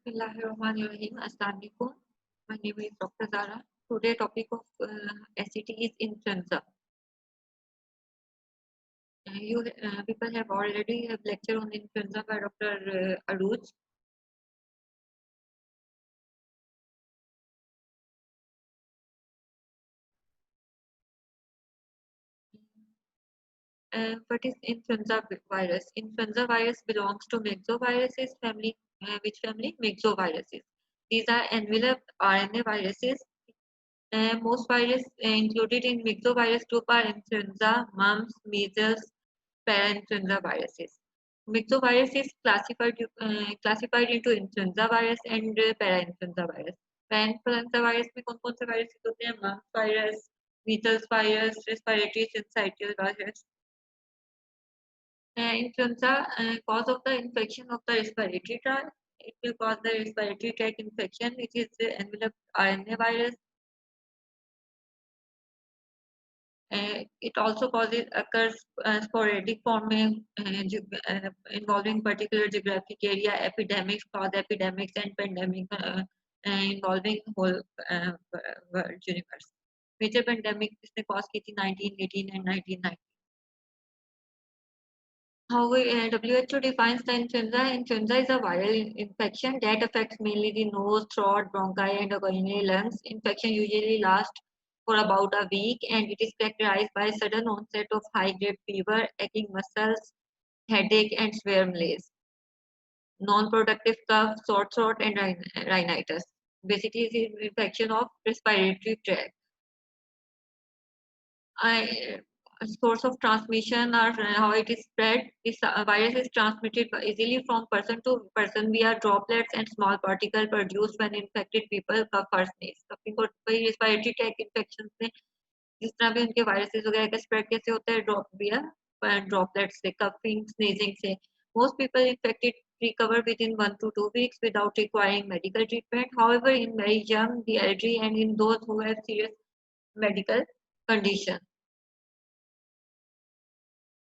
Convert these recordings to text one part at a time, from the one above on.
Bismillahirrahmanirrahim. Assalamu alaikum. My name is Dr. Zara. Today topic of SET is influenza. You people have already have lecture on influenza by Dr. Aruj. What is influenza virus? Influenza virus belongs to myxoviruses family. Which family? Myxoviruses. These are enveloped RNA viruses. Most viruses included in myxovirus group are influenza, mumps, measles, parainfluenza viruses. Myxovirus is classified into influenza virus and parainfluenza virus. Parainfluenza virus में कौन कौन से viruses होते हैं? Mumps virus, measles virus, respiratory syncytial virus. Influenza cause of the infection of the respiratory tract. It will cause the respiratory tract infection, which is enveloped RNA virus. It also occurs sporadic form involving particular geographic area. Epidemics cause epidemics and pandemic involving whole world universe. Major pandemic इसने cause की थी 1918 and 1990. How WHO defines the influenza? Influenza is a viral infection that affects mainly the nose, throat, bronchi, and occasionally lungs. Infection usually lasts for about a week, and it is characterized by sudden onset of high-grade fever, aching muscles, headache, and severe malaise. Non-productive cough, sore throat, and rhinitis. Basically, it is infection of respiratory tract. Source of transmission or how it is spread. This virus is transmitted easily from person to person via droplets and small particles produced when infected people cough or sneeze. Respiratory tract infections में जिस तरह भी उनके viruses वगैरह का spread कैसे होता है via droplets से, coughing, sneezing से. Most people infected recover within 1 to 2 weeks without requiring medical treatment. However, in very young, the elderly, and in those who have serious medical conditions.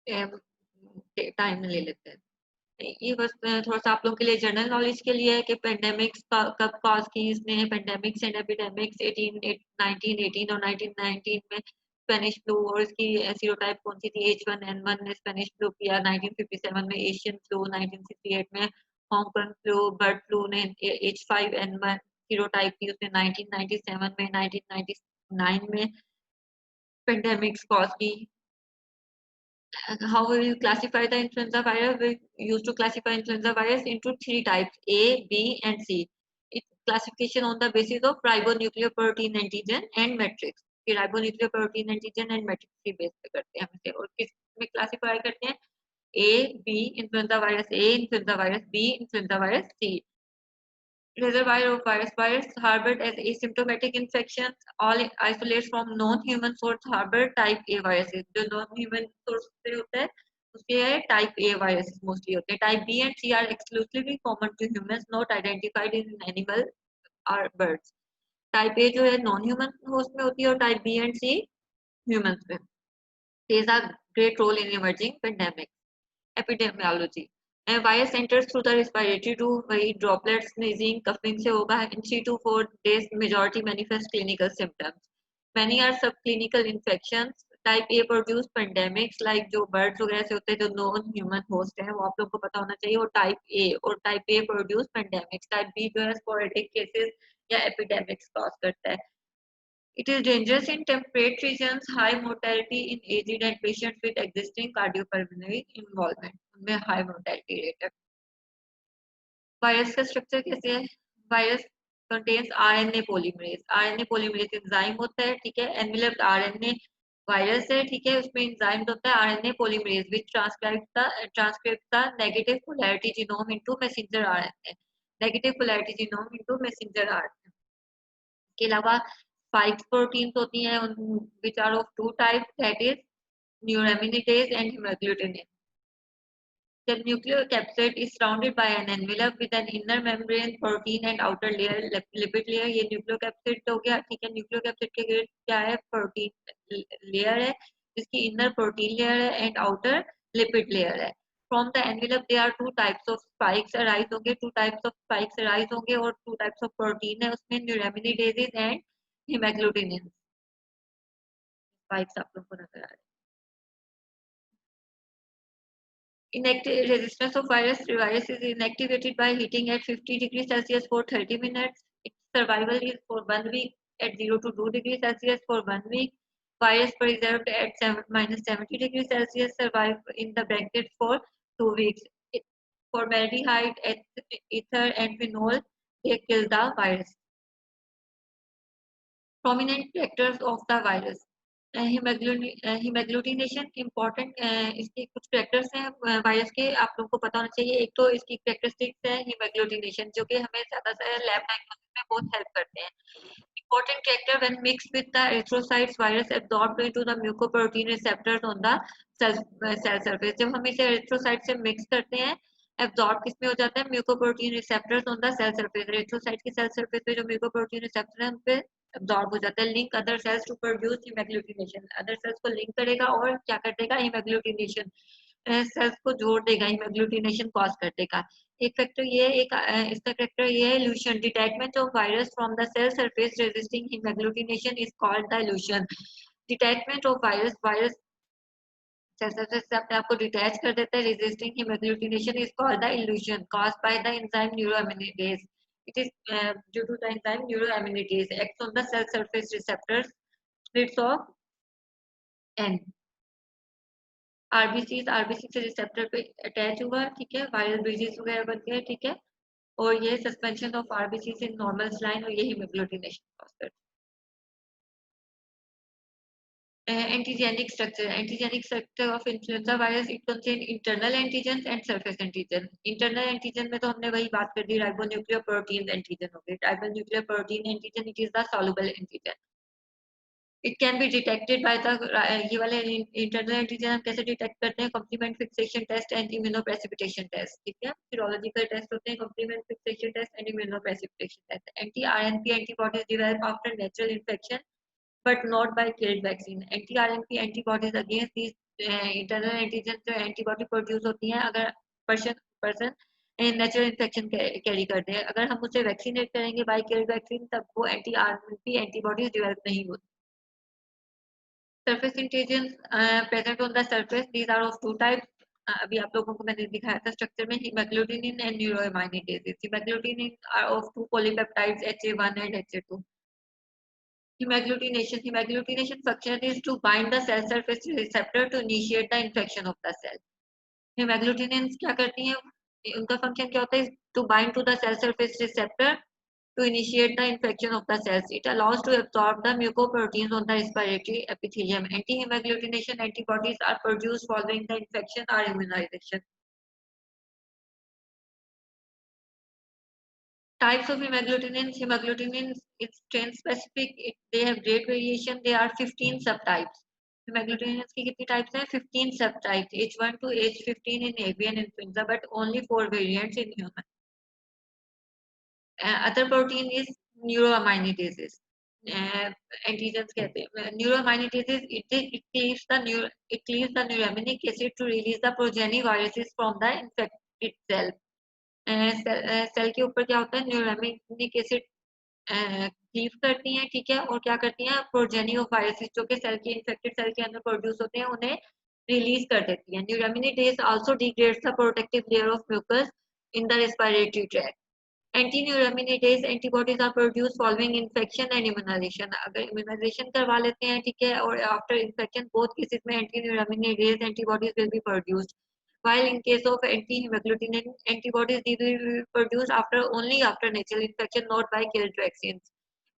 Time ले लेते हैं. ये बस थोड़ा सा आप लोगों के लिए जनरल नॉलेज के लिए है कि पेंडेमिक्स कब कॉज की इसने. पेंडेमिक्स एंड एपिडेमिक्स 1918 और 1919 में स्पेनिश फ्लू और इसकी सीरोटाइप कौन सी थी? H1N1 ने स्पेनिश फ्लू किया. 1957 में एशियन फ्लू. 1968 में हांगकांग फ्लू. बर्ड फ्लू ने H5N1 सीरोटाइप थी उसने 1997 में. 1999 में पेंडेमिक्स कॉज की. How will you classify the influenza virus? We used to classify influenza virus into 3 types: A, B, and C. It's classification on the basis of ribonucleoprotein antigen and matrix. Ribonucleoprotein antigen and matrix की base पे करते हैं हम इसे. और किस में classify करते हैं? A, B, influenza virus A, influenza virus B, influenza virus C. Reservoir of virus harbored as asymptomatic infections. All isolates from non-human source harbor type A viruses. जो non-human source से होता है उसके type A viruses mostly होते हैं. Type B and C are exclusively common to humans, not identified in animal or birds. Type A जो है non-human host में होती है और type B and C humans में. Plays a great role in emerging pandemics. Epidemiology. And virus enters through the respiratory tube. वही droplets, sneezing, coughing से होगा. In 3 to 4 days, majority manifest clinical symptoms. Many are subclinical infections. Type A produce pandemics like जो birds वगैरह से होते हैं जो non human host है वो आप लोग को पता होना चाहिए. और type A और type A produce pandemics. Type B जो है sporadic cases या epidemics cause करता है. It is dangerous in temperate regions, high mortality in aged and patients with existing cardiopulmonary involvement. उनमें high mortality rate है. Virus का structure कैसे है? Virus contains RNA polymerase. RNA polymerase enzyme होता है, ठीक है. Enveloped RNA वायरस है, ठीक है. उसमें एंजाइम होता है RNA polymerase which transcribes the negative polarity genome into messenger RNA. Negative polarity genome into messenger RNA. के अलावा spike proteins होती हैं which are of 2 types, that is neuraminidase and hemagglutinin. The nucleocapsid is surrounded by an envelope with an inner membrane protein and outer layer lipid layer. ये nucleocapsid हो गया, ठीक है. nucleocapsid के क्या है? protein layer है जिसकी inner protein layer है and outer lipid layer है. From the envelope there are two types of spikes arise होंगे, two types of spikes arise होंगे और two types of protein है उसमें, neuraminidase and hemagglutinin spikes आप लोग को नजर आ रहे हैं. Inactive resistance of virus is inactivated by heating at 50 degrees Celsius for 30 minutes. Its survival is for 1 week at 0 to 2 degrees Celsius for 1 week. Virus preserved at minus 70 degrees Celsius survive in the blanket for 2 weeks. Formaldehyde, ether, and phenol, they kill the virus. Prominent factors of the virus. Haemagglutination important, इसके कुछ factors हैं virus के, आप लोगों को पता होना चाहिए. एक तो इसकी कैरेक्टरिस्टिक्स है हिमैग्लूटिनेशन, जो कि हमें ज्यादातर लैब डायग्नोसिस में बहुत हेल्प करते हैं. Important character when mixed with the erythrocytes, virus absorbed into the mucoprotein receptors on the cell surface. जब हम इसे erythrocyte से mix करते हैं, absorb किस में हो जाता है, mucoprotein receptors on the cell surface. erythrocyte की cell surface पे जो mucoprotein receptor है उन पे absorb हो जाता है. Link other cells to produce hemagglutination. other cells को link करेगा और क्या कर देगा, hemagglutination. सेल्स को जोड़ देगा, हिमैग्लूटिनेशन कॉज कर देगा. एक फैक्टर ये, एक इसका फैक्टर ये है elution. Detachment of virus from the cell surface resisting haemagglutination is called the elution. Detachment of virus cell surface से अपने आप को डिटैच कर देता है, resisting haemagglutination is called the elution caused by the enzyme neuraminidase. It is due to the enzyme neuraminidase acts on the cell surface receptors splits off N. RBC से receptor पे attach हुआ, ठीक है, viral bridges वगैरह बन गए, ठीक है, और ये suspension of RBC in normal line और यही हिमोग्लोटिनेशन कॉज करता है. Antigenic structure of influenza virus, it contain internal antigen and surface antigen. Internal antigen में तो हमने वही बात कर दी, राइबोन्यूक्लियर प्रोटीन एंटीजन हो गए. Ribonuclear protein antigen, it is the soluble antigen. It can be detected by the, ये वाले इंटरनल एंटीजन हम कैसे डिटेक्ट करते हैं, complement fixation test and immunoprecipitation test, ठीक है. सीरोलॉजिकल टेस्ट होते हैं, complement fixation test and immunoprecipitation test. Anti RNP antibodies develop after natural infection but not by killed vaccine. Anti RNP antibodies against these internal antigen, जो antibody produce होती हैं अगर person natural infection carry करते हैं, अगर हम उसे vaccinate करेंगे बाय किल्ड वैक्सीन, तब वो एंटी आरएनपी एंटीबॉडीज डेवलप नहीं होती. Surface antigens present on the surface. These are of two types. अभी आप लोगों को मैंने दिखाया था स्ट्रक्चर में, हिमैग्लूटिनिन and न्यूरोएमाइनिडेज. हिमैग्लूटिनिन are of two polypeptides HA1 and HA2. Hemagglutination function is to bind the cell surface receptor to initiate the infection of the cell. Hemagglutinins क्या करती हैं, उनका फंक्शन क्या होता है, to bind to the cell surface receptor to initiate the infection of the cells. It allows to absorb the mucoproteins on the respiratory epithelium. Anti-hemagglutination antibodies are produced following the infection or immunization. Types of hemagglutinins. Hemagglutinins is strain specific. They have great variation. There are 15 subtypes. Hemagglutinins की कितनी types हैं? 15 subtypes. H1 to H15 in avian influenza, but only 4 variants in human. Other protein is neuroaminidases. Antigens कहते हैं. Neuroaminidases, it cleaves the neuraminic acid to release the progeny viruses from the infected cell. Cell के ऊपर क्या होता है, न्यूरामिनिक acid cleave करती हैं, ठीक है, और क्या करती हैं, प्रोजेनी ऑफ वायरसेस जो कि सेल के इन्फेक्टेड सेल के अंदर प्रोड्यूस होते हैं उन्हें रिलीज कर देती हैं. Neuraminidase also degrades the protective layer of mucus in the respiratory tract. Anti-neuraminidase antibodies are produce following infection and immunisation. अगर इम्यूनाइजेशन करवा लेते हैं, ठीक है, और आफ्टर इन्फेक्शन बोथ केसेस में anti-neuraminidase antibodies will be produced. While in case of anti-hemagglutination antibodies, they will be produced only after natural infection, not by killed vaccines.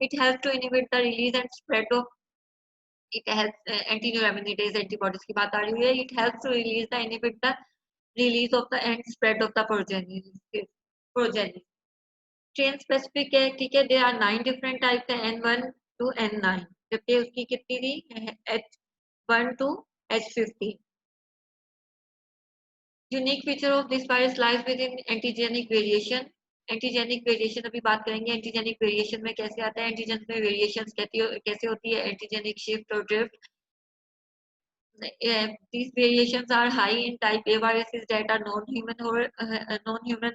It helps to inhibit the release and spread of. It helps anti-neuraminidase antibodies की बात आ रही है. It helps to inhibit the release of the and spread of the progeny. Strain specific है, ठीक है. There are 9 different types है, N1 to N9. जबकि उसकी कितनी थी, H1 to H15. Unique feature of this virus lies within antigenic variation. Antigenic variation अभी बात करेंगे. एंटीजेनिक वेरिएशन में कैसे आता है, एंटीजन में वेरिएशंस कैसे होती है, एंटीजेनिक शिफ्ट और drift. these variations are high in type A viruses that are non-human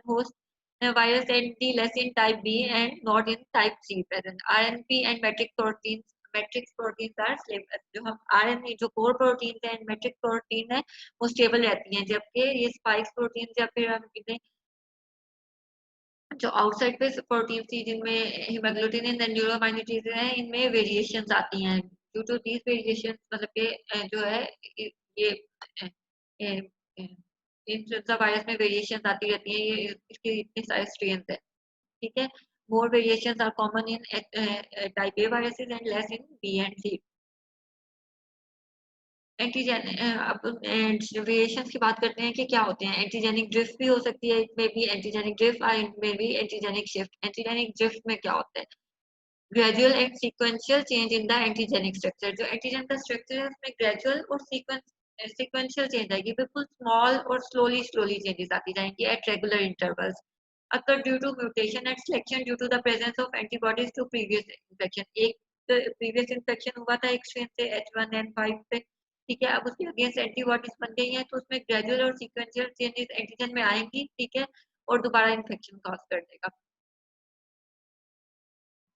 host virus, and the less in type B and not in type C present. RNP and matrix proteins are stable. जो हम RNA जो core proteins है and matrix protein है वो stable रहती हैं, जबकि ये spike proteins या फिर हम कहते जो आउटसाइड पे प्रोटीन थी जिनमें हीमोग्लोबिन एंड न्यूरोमाइनेटीज हैं, इनमें वेरिएशंस आती हैं ड्यू टू दीज वेरिएशंस, मतलब कि जो है ये इन्फ्लुएंजा वायरस में वेरिएशंस आती रहती हैं, ये इसके इतने सारे स्ट्रेन है, ठीक है। More variations are common in type A viruses and less in B and C. Antigen अब वेरिएशंस की बात करते हैं कि क्या होते हैं। एंटीजेनिक ड्रिफ्ट भी हो सकती है, इसमें भी एंटीजेनिक ड्रिफ्ट और इनमें भी एंटीजेनिक शिफ्ट। एंटीजेनिक ड्रिफ्ट में क्या होता है? Gradual and sequential change in the antigenic structure. जो एंटीजन का स्ट्रक्चर है उसमें ग्रेजुअल और सीक्वेंशियल चेंज आएगी, बिल्कुल स्मॉल और स्लोली स्लोली चेंजेस आती जाएंगी at regular intervals. occur due to mutation and selection due to the presence of antibodies to previous infection। एक प्रीवियस इन्फेक्शन हुआ था एक स्ट्रेन से H1N5 पे, ठीक है, अब उसके अगेंस्ट एंटीबॉडीज बन गई हैं, तो उसमें ग्रेजुअल और सीक्वेंशियल चेंजेस एंटीजन में आएंगी, ठीक है, और दोबारा इन्फेक्शन कॉज कर देगा।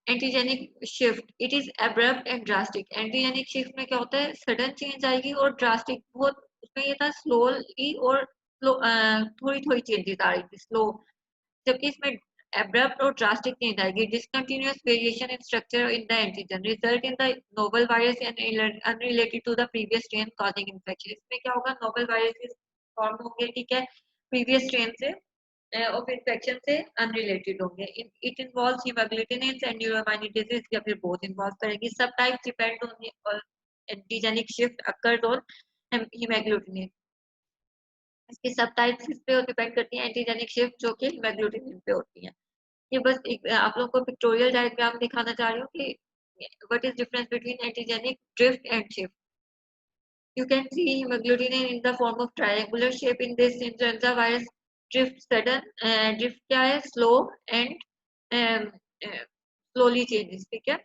Antigenic shift, it is abrupt and drastic. Antigenic shift में क्या होता है? सडन चेंज आएगी, और ड्रास्टिक बहुत, उसमें ये था स्लोली और थोड़ी थोड़ी चेंजेस आ रही थी, स्लो, जबकि इसमें abrupt और drastic change आएगी। Discontinuous variation in structure in the antigen result in the novel virus and unrelated to the previous strain causing infection। इसमें क्या होगा? novel viruses फॉर्म होंगे, ठीक है, previous strain से of infection से unrelated होंगे। It involves hemagglutinin and neuromyelitis या फिर both involve करेंगी। Subtypes depend on antigenic shift occurs on hemagglutinin। इसकी सब टाइप्स किस पे डिपेंड करती है? एंटीजेनिक शिफ्ट, जो कि हीमोग्लोबिन पे होती है। ये बस एक आप लोगों को पिक्टोरियल डायग्राम दिखाना चाह रही हूँ कि what is difference between antigenic drift and shift. You can see hemoglobin in the form of triangular shape in this influenza virus। Drift sudden, drift क्या है? Slow and slowly changes, ठीक है,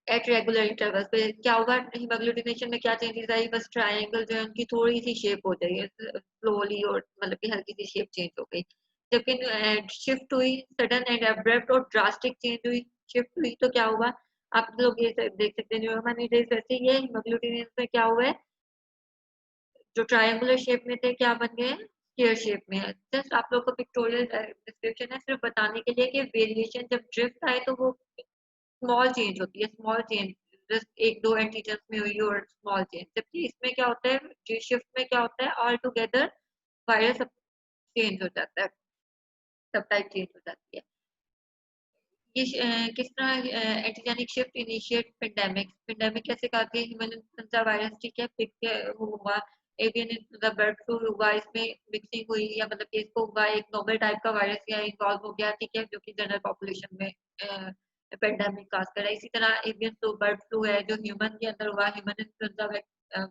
at regular intervals पे। क्या होगा? हीमोग्लोबिनेशन में क्या changes आई? बस ट्रायंगल जो है उनकी थोड़ी सी शेप हो जाएगी स्लोली, और मतलब कि हल्की सी शेप चेंज हो गई। जबकि शिफ्ट हुई सडन एंड अब्रप्ट और ड्रास्टिक चेंज हुई, शिफ्ट हुई, तो क्या हुआ? आप लोग ये देख सकते हैं न्यूरोमाइनेटाइज वैसे ही है, हीमोग्लोबिन में क्या हुआ है? जो ट्रायंगुलर शेप में थे क्या बन गए? स्क्वायर शेप में है। जस्ट आप लोग को पिक्टोरियल डिस्क्रिप्शन है सिर्फ बताने के लिए कि वेरिएशन जब ड्रिफ्ट आए तो वो स्मॉल चेंज होती है, स्मॉल चेंज जस्ट एक दो एंटीजन्स में हुई और स्मॉल चेंज। जबकि इसमें क्या होता है? शिफ्ट में क्या होता है? ऑल टुगेदर वायरस चेंज हो जाता है, सब टाइप चेंज हो जाती है। ये किस तरह antigenic shift initiate pandemic. Pandemic कैसे कहते हैं? ह्यूमन इन्फ्लुएंजा वायरस, ठीक है, पिक हुआ, एवियन इन्फ्लुएंजा बर्ड फ्लू हुआ, इसमें मिक्सिंग हुई, या मतलब कि इसको हुआ एक नोबल टाइप का वायरस या इन्वॉल्व हो गया, ठीक है, जो कि जनरल पॉपुलेशन में पेंडेमिक काज कर रहा है। इसी तरह एवियन फ्लू बर्ड फ्लू है जो ह्यूमन के अंदर हुआ, ह्यूमन इन्फ्लुएंजा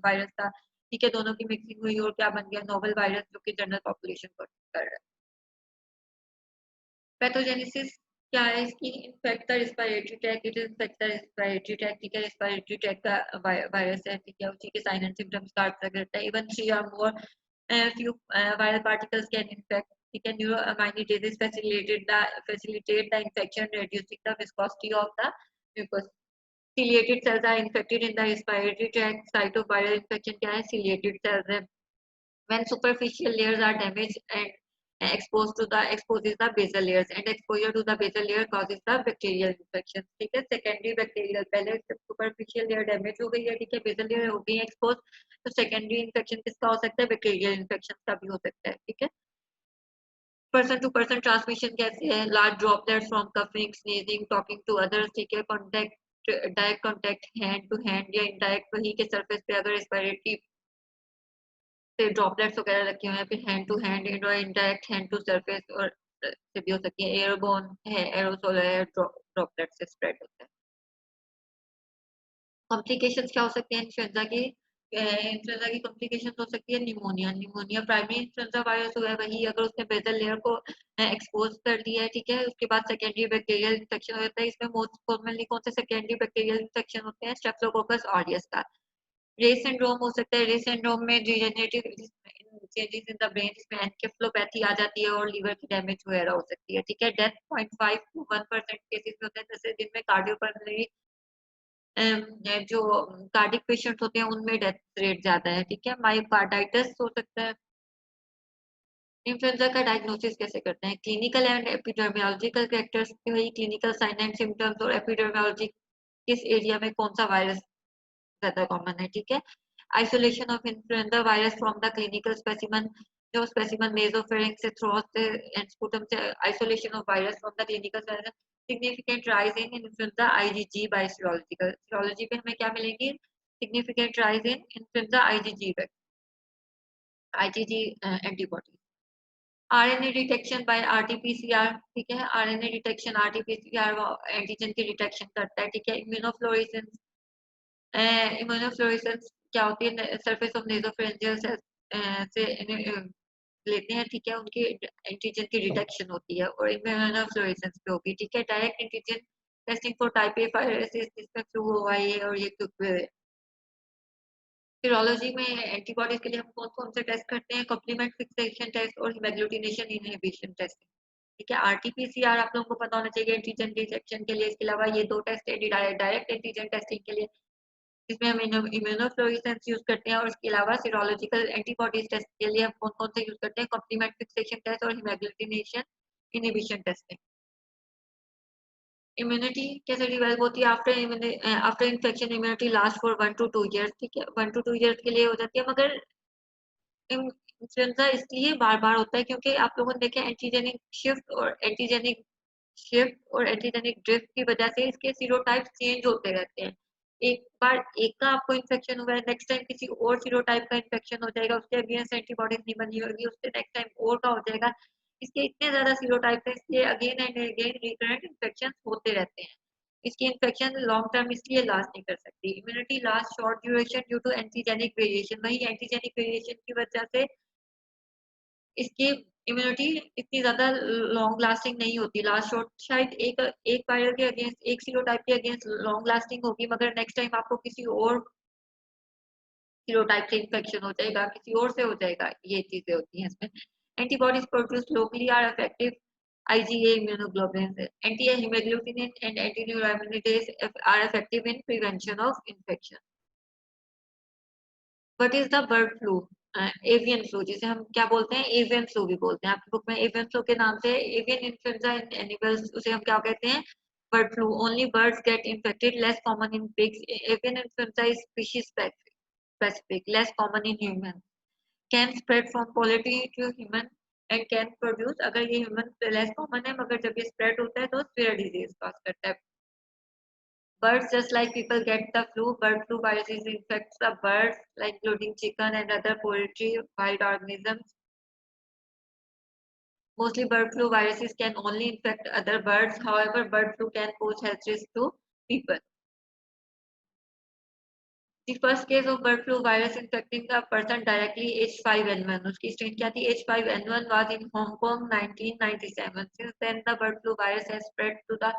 वायरस था, ठीक है, दोनों की मिक्सिंग हुई और क्या बन गया? नोवल वायरस, जो कि जनरल पॉपुलेशन को कर रहा है। पैथोजेनेसिस क्या है इसकी? Infect the respiratory tract, it infect the respiratory tract, ठीक है, रिस्पिरेटरी ट्रैक्ट का वायरस है, ठीक है, उसी के साइन एंड सिम्टम्स स्टार्ट करता है। Even 3 or more few viral particles can infect, ठीक है। Neuromyelitis facilitate the infection, reducing the viscosity of the mucus। Ciliated cells are infected in the respiratory tract। Site of viral infection क्या है? Ciliated cells है। When superficial layers are damaged and exposes the basal layers, and exposure to the basal layer causes the bacterial infection, ठीक है। Secondary bacterial, पहले superficial layer damage हो गई है, ठीक है, बेसल लेयर हो गई है एक्सपोज, तो सेकेंडरी इन्फेक्शन किसका हो सकता है? बैक्टीरियल इन्फेक्शन का भी हो सकता है, ठीक है। पर्सन टू पर्सन ट्रांसमिशन कैसे है? Large droplets from coughing, sneezing, talking to others, ठीक है, contact, direct contact hand to hand या इनडायरेक्ट वही के सरफेस पे अगर रेस्पिरेटरी से ड्रॉपलेट्स वगैरह रखे हुए हैं, फिर हैंड टू हैंड और इनडायरेक्ट हैंड टू सरफेस और से भी हो सकती है। एयरबोर्न है, एरोसोल है, ड्रॉपलेट से स्प्रेड होता है। कॉम्प्लिकेशंस क्या हो सकती है इन्फ्लुएंजा की? इन्फ्लुएंजा की कॉम्प्लिकेशन हो सकती है pneumonia. Pneumonia primary influenza virus हुआ है वही, अगर उसने बेसल लेयर को एक्सपोज कर दिया है, ठीक है, उसके बाद सेकेंडरी बैक्टीरियल इन्फेक्शन होता है। इसमें मोस्ट कॉमनली कौन से सेकेंडरी बैक्टीरियल इन्फेक्शन होते हैं? स्ट्रेप्टोकोकस ऑरियस का। रे सिंड्रोम हो सकता है। रे सिंड्रोम में degenerative changes in the brain, जिसमें एनकेफ्लोपैथी आ जाती है और लीवर की डैमेज वगैरह हो सकती है। ठीक है, डेथ 0.5 to 1% केसेस में होते हैं, जैसे जिनमें कार्डियोपल्मोनरी जो कार्डिक पेशेंट होते हैं उनमें डेथ रेट ज्यादा है। ठीक है, मायोकार्डाइटिस हो सकता है। इन्फ्लुएंजा का डायग्नोसिस कैसे करते हैं? क्लिनिकल एंड एपिडेमियोलॉजिकल कैरेक्टर्स वही क्लिनिकल साइन एंड सिम्टम्स और एपिडेमियोलॉजी किस एरिया में कौन सा वायरस ज्यादा कॉमन है। ठीक है, isolation of influenza virus from the clinical specimen, जो स्पेसिमन नेसोफेरिंक्स से थ्रोट से एंड स्पुटम से isolation of virus from the clinical specimen. Significant rise in influenza IgG by serological, serology पे हमें क्या मिलेंगे? Significant rise in influenza IgG antibody. RNA detection bye RTPCR. ठीक है, आरएनए डिटेक्शन आरटीपीसीआर एंटीजन की detection करता है। ठीक है, इम्यूनोफ्लोरेसेंस, इम्यूनोफ्लोरेसेंस क्या होती है? सरफेस ऑफ नेसोफेरेंजियल से लेते हैं। ठीक है, उनकी एंटीजन की डिटेक्शन होती है और इम्यूनोफ्लोरेसेंस पे होगी। ठीक है, direct antigen testing for type A viruses, जिसमें फ्लू हुआ है और ये सीरोलॉजी में एंटीबॉडीज के लिए हम कौन कौन से टेस्ट करते हैं? कॉम्प्लीमेंट फिक्सेशन टेस्ट और हेमोग्लूटिनेशन इनहिबिशन टेस्ट। ठीक है, आरटीपीसीआर आप लोगों को पता होना चाहिए एंटीजन डिटेक्शन के लिए। इसके अलावा ये दो टेस्ट है डायरेक्ट एंटीजन टेस्टिंग के लिए, जिसमें हम इम्यूनोफ्लोरेसेंस यूज करते हैं, और इसके अलावा सीरोलॉजिकल एंटीबॉडीज टेस्ट के लिए हम कौन कौन से यूज करते हैं? कॉम्प्लीमेंट फिक्सेशन टेस्ट और हेमोग्लूटिनेशन इनहिबिशन टेस्टिंग। इम्यूनिटी कैसे डिवेल्प होती है? After infection immunity last for 1 to 2 years। ठीक है, 1 to 2 years के लिए हो जाती है, मगर इन्फ्लुएंजा इसलिए बार बार होता है क्योंकि आप लोगों ने देखे एंटीजेनिक शिफ्ट और एंटीजेनिक ड्रिफ्ट की वजह से इसके सीरोटाइप चेंज होते रहते हैं। एक बार एक का आपको इन्फेक्शन हुआ है, नेक्स्ट टाइम किसी और सीरोटाइप का इन्फेक्शन हो जाएगा, उसके अगेंस्ट एंटीबॉडीज नहीं बनी होगी, उससे नेक्स्ट टाइम और का हो जाएगा। इसके इतने ज्यादा सीरोटाइप है, इसलिए again and again recurrent infection होते रहते हैं। इसकी इन्फेक्शन लॉन्ग टर्म इसलिए लास्ट नहीं कर सकती। Immunity last short duration due to antigenic variation, वही एंटीजेनिक वेरिएशन की वजह से इसकी इम्यूनिटी इतनी ज्यादा लॉन्ग लास्टिंग नहीं होती। लास्ट शॉट शायद एक एक वायरल के अगेंस्ट, एक सीरोटाइप के अगेंस्ट लॉन्ग लास्टिंग होगी, मगर नेक्स्ट टाइम आपको किसी और सीरोटाइप से इन्फेक्शन हो जाएगा, किसी और से हो जाएगा। ये चीजें होती हैं इसमें। Antibodies produce locally are effective IgA immunoglobulins, anti-hemagglutinin and anti-neuraminidase are effective in prevention of infection. What is the bird flu? Avian flu, जिसे हम क्या बोलते हैं? एवियन फ्लू भी बोलते हैं। आपकी बुक में एवियन फ्लू के नाम से एवियन इन्फ्लुएंजा इन एनिमल्स, उसे हम क्या कहते हैं? Bird flu. Only birds get infected, less common in pigs. Avian influenza is species specific, less common in humans, can spread from poultry to human and can produce, अगर ये human पे less common है, मगर जब ये spread होता है तो स्पीयर डिजीज कॉज करता है। Birds, just like people get the flu, bird flu viruses infects the birds, like including chicken and other poultry, wild organisms. Mostly bird flu viruses can only infect other birds. However, bird flu can pose health risk to people. The first case of bird flu virus infecting a person directly H5N1. उसकी strain क्या थी? H5N1 was in Hong Kong 1997. Since then, the bird flu virus has spread to the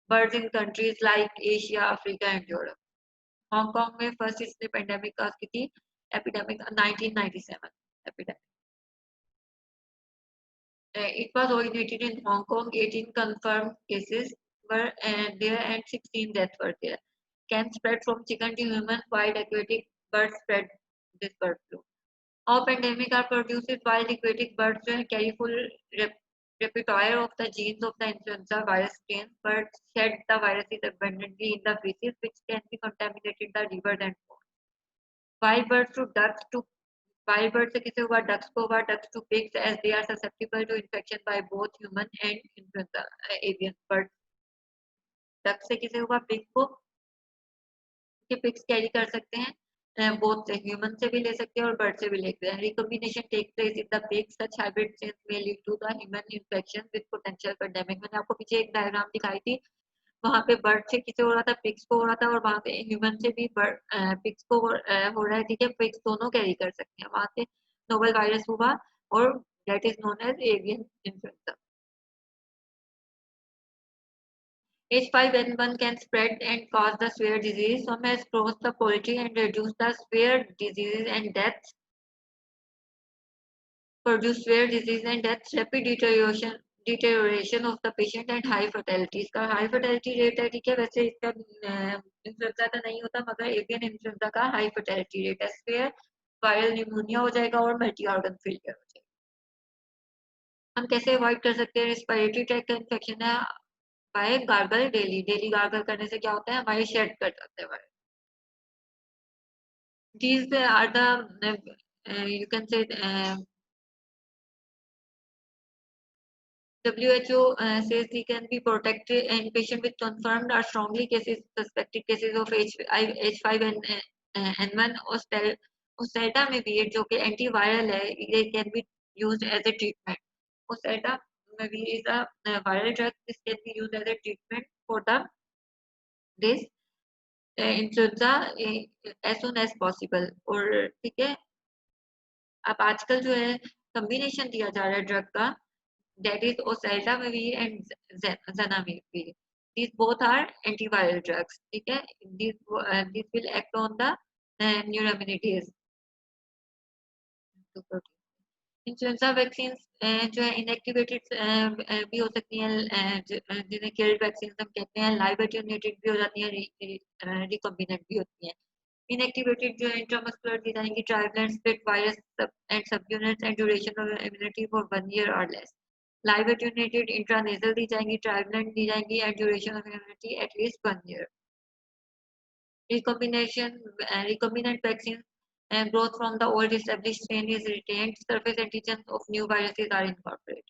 birds in countries like Asia, Africa, and Europe. Hong Kong में first इसने pandemic काज की थी, epidemic 1997 epidemic. It was originated in Hong Kong. 18 confirmed cases were there and 16 deaths were there. Can spread from chicken to human. Wild aquatic birds spread this bird flu. All pandemic are produced while aquatic birds carry full repertoire of the genes of the influenza virus strains. Birds shed the viruses abundantly in the feces, which can be contaminated the rivers and ponds. Wild birds to ducks to Wild birds से किसे हुआ? Ducks को हुआ, ducks to pigs, as they are susceptible to infection by both human and influenza avian birds. Ducks से किसे हुआ? Pig को, कि pigs कैरी कर सकते हैं, both से ह्यूमन से भी ले सकते हैं और बर्ड से भी ले सकते हैं। Recombination take place in the pigs. Such hybrid chains may lead to the human infection with potential pandemic. मैंने आपको पीछे एक डायग्राम दिखाई थी, वहां पे बर्ड से किसे हो रहा था? पिग्स को हो रहा था, और वहां पे ह्यूमन से भी पिग्स को हो रहा है। ठीक है, पिग्स दोनों कैरी कर सकते हैं, वहां से नोवल वायरस हुआ और that is known as avian influenza. H5N1 can spread and cause the severe disease. Some has crossed the poultry and reduced the severe diseases and deaths. Produce severe disease and deaths, rapid deterioration of the patient and high fatality. इसका high fatality rate है, ठीक है. वैसे इसका influenza का नहीं होता, मगर एवियन इन्फ्लुएंजा का high fatality rate है. severe वायरल निमोनिया हो जाएगा और मल्टी ऑर्गन फेलियर हो जाएगा. हम कैसे अवॉइड कर सकते हैं रेस्पिरेटरी ट्रैक्ट का इन्फेक्शन है? By gargle daily. Daily gargle करने से क्या होता है, हमारे शेड कट जाते हैं. These are the you can say WHO says they can be protected in patient with confirmed or strongly cases, suspected cases of H5N1 or oseltamivir, जो कि antiviral है, it can be used as a treatment. Oseltamivir is a viral drug. This can be used as a treatment for the this influenza as soon as possible. और ठीक है, अब आजकल जो है कॉम्बिनेशन दिया जा रहा है ड्रग का, that is oseltamivir and zanamivir. These both are antiviral drugs. ठीक है, these will act on the neuroimmunities. Influenza vaccine जो है इनएक्टिवेटेड भी हो सकती हैं, जिन्हें किल्ड वैक्सीन हम कहते हैं. लाइव एटेन्यूएटेड भी हो जाती हैं, रिकॉम्बिनेंट भी होती हैं. Inactivated जो intramuscular दी जाएंगी trivalent split virus and subunits and duration of immunity for 1 year or less. Live attenuated intranasal दी जाएंगी, trivalent दी जाएंगी and duration of immunity at least 1 year. Recombinant vaccine and growth from the old established strain is retained. Surface antigens of new viruses are incorporated.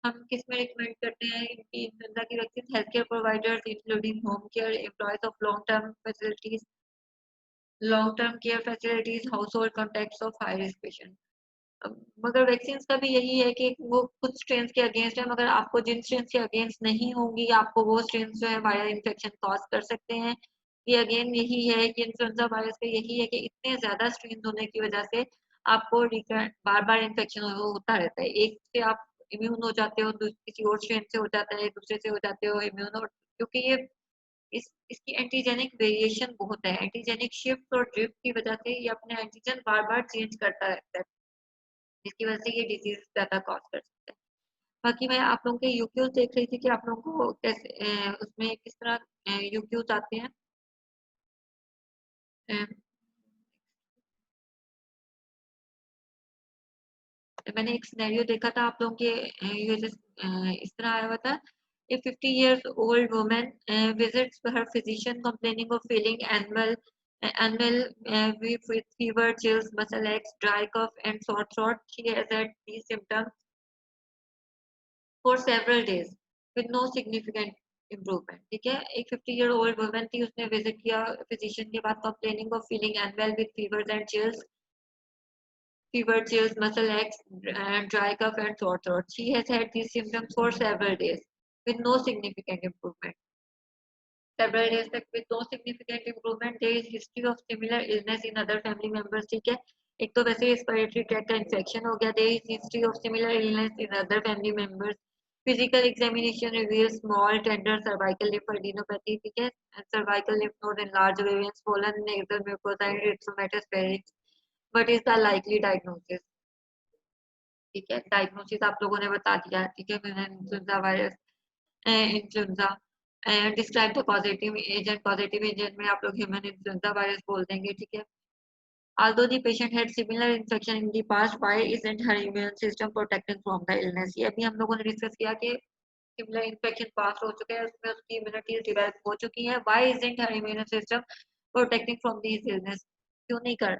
हम किस में recommend करते हैं इनकी influenza की vaccine? Health care providers including home care employees of long term care facilities, household contacts of high risk patient. मगर vaccine का भी यही है कि वो कुछ स्ट्रेन के अगेंस्ट है, मगर आपको जिन स्ट्रेन के अगेंस्ट नहीं होंगी, आपको वो स्ट्रेन जो है वायरल इन्फेक्शन कॉज कर सकते हैं. ये अगेन यही है कि इन्फ्लुएंजा वायरस का यही है कि इतने ज्यादा स्ट्रेन होने की वजह से आपको बार बार इन्फेक्शन होता रहता है. एक से आप इम्यून हो जाते हो, किसी और स्ट्रेन से हो जाता है, दूसरे से हो जाते हो इम्यून, और क्योंकि ये इसकी एंटीजेनिक वेरिएशन बहुत है. एंटीजेनिक शिफ्ट और ड्रिफ्ट की वजह से ये अपने एंटीजन बार बार चेंज करता रहता है, जिसकी वजह से ये डिजीज ज्यादा कॉज कर सकता है. बाकी मैं आप लोगों के यूक्यूज देख रही थी कि आप लोगों को कैसे उसमें किस तरह यूक्यूज आते हैं. मैंने एक सिनेरियो देखा था आप लोगों के इस तरह आया हुआ था. A 50 years old woman visits her physician complaining of feeling with fever, chills, muscle aches, dry cough, and sore throat. She has had these symptoms for several days with no significant improvement. ठीक है, एक 50-year-old woman थी, उसने visit किया physician के बाद complaining of feeling unwell with fevers and chills. Fever, chills, muscle aches, and dry cough and sore throat. She has had these symptoms for several days with no significant improvement. Several days तक with no significant improvement. There is history of similar illness in other family members. ठीक है, एक तो वैसे respiratory tract का infection हो गया. There is history of similar illness in other family members. Physical examination reveals small, tender cervical lymphadenopathy. ठीक है, cervical lymph node enlarged, ovarian swollen, nasal mucosa, and erythromatous. What is the likely diagnosis? ठीक है, diagnosis आप लोगों ने बता दिया. ठीक है, मैंने influenza virus influenza describe the positive agent में आप लोग ह्यूमन इन्फ्लुएंजा वायरस बोल देंगे. ठीक है, although the patient had similar infection in the past, why isn't her immune system protected from the illness? ये अभी हम लोगों ने डिस्कस किया कि similar infection पास हो चुके हैं, उसमें उसकी इम्यूनिटी डेवलप हो चुकी है. why isn't her immune system protecting from these illness? क्यों नहीं कर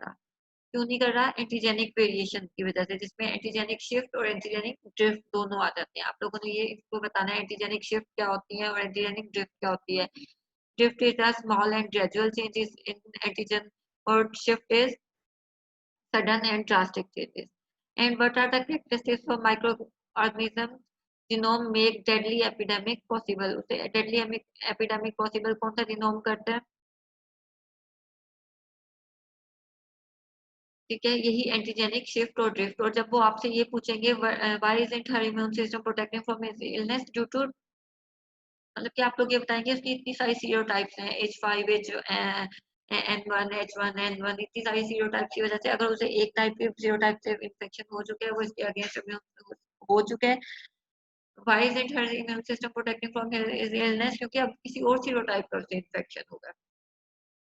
रहा? एंटीजेनिक वेरिएशन की वजह से, जिसमें एंटीजेनिक शिफ्ट और एंटीजेनिक ड्रिफ्ट दोनों आ जाते हैं. आप लोगों ने ये इसको बताना है एंटीजेनिक शिफ्ट क्या होती है और एंटीजेनिक ड्रिफ्ट क्या होती है. Drift is the small and gradual changes in antigen और shift is sudden and drastic changes. And what are the characteristics of microorganisms genome make deadly epidemic possible? उसे deadly epidemic possible कौन सा genome करता है? ठीक है, यही antigenic shift और ड्रिफ्ट. और जब वो आपसे ये पूछेंगे why isn't her immune system protecting from illness due to मतलब कि आप लोग ये बताएंगे कि इतनी सारी सीरोटाइप्स हैं H5 N1 H1 N1 इतनी सारी सीरोटाइप की वजह से अगर उसे एक टाइप के सीरोटाइप से इन्फेक्शन हो चुका है वो इसके अगेंस्ट हो चुका है. Why isn't her immune system protecting from his illness? क्योंकि अब किसी और सीरोटाइप का उसे इन्फेक्शन होगा.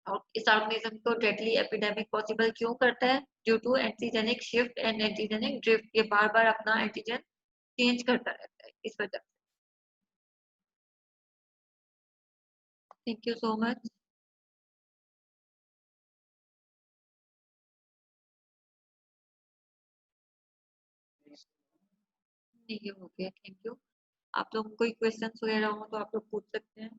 और इस ऑर्गेनिज्म को डेडली एपिडेमिक पॉसिबल क्यों करता है? Due to antigenic shift and antigenic drift. ये बार बार अपना एंटीजन चेंज करता रहता है इस वजह से. Thank you so much. ठीक है, हो गया. Thank you. आप लोग कोई क्वेश्चन वगैरह हो तो आप लोग पूछ सकते हैं.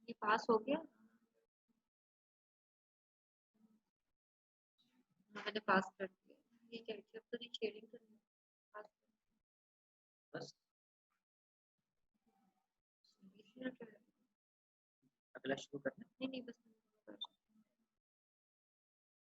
ये पास हो गया. मैंने पास कर दिया. ये क्या है? अब तो नहीं शेयरिंग करनी. पास. बस 20 मिनट. अगला शुरू करना. नहीं नहीं बस.